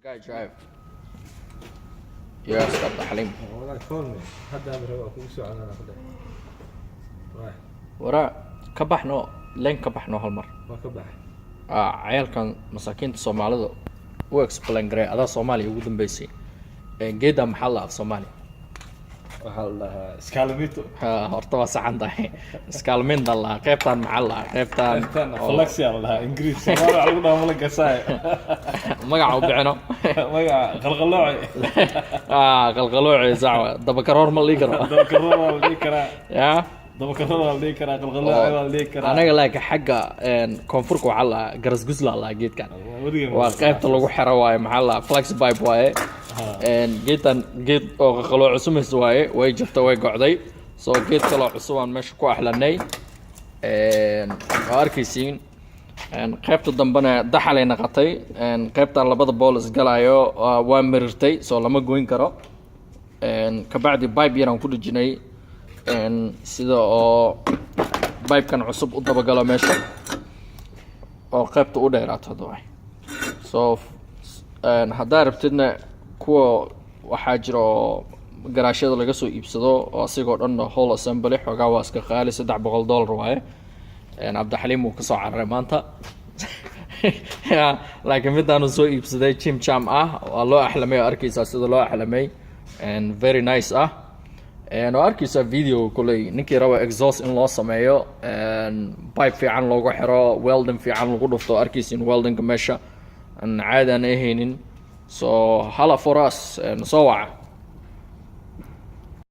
guy drive. Yeah, stop the حليم. والله كفرني حد أمر هو أكو سوى أنا أخذه. رايح. وراء كبحنا لين كبحنا هالمر. ما كبح. عيال كان مساكين الصومالي ويكس بلانجري هذا صومالي يقولون بيسي. جيدا محل في صومالي. وحال iskaameyto. horta waa saxan tahay iskaalmeyn dalla qaybtan maxalla qaybtan flex ya la ingiriis Soomaali lagu dhaamo la gasay magaca u bixino magaca qalqalooci qalqalooci saawa daba karoor ma liigaro daba karoor la dhigi karaa ya daba karoor la dhigi karaa qalqalooci la dhigi karaa anaga laakiin xagga koonfurka waxa la garas gusla la geedkan waa qaybta lagu xiro waay maxalla flex pipe waay geed oo qalqalooc cusub waaye way jirta way gocday soo geed kale cusub aan meesha ku axlanay arkaysiin qaybta dambana daxalay naqatay qaybtan labada boolis galayo waa mirirtay soo lama goyn karo ka bacdi pipe yaraan ku dhijinay sida oo pipe-kan cusub u daba galo meesha oo qaybta u dheeraato waay soo haddaa rabtidna kuwa waxaa jira oo garaashada laga soo iibsado oo asigoo dhan whole assembly xogaa waa iska qaali $300 waaye cabdixaliim uu ka soo cararay maanta laakiin midaanu soo iibsaday jim jam ah waa loo axlamay oo arkaysaa sida loo axlamay very nice ah oo arkaysaa video kuley ninkii raba exhaust in loo sameeyo pipe fiican loogu xiro welding fiican lagu dhufto arkaysiin weldingka meesha aan caadi aan ahaynin so hala for us so waca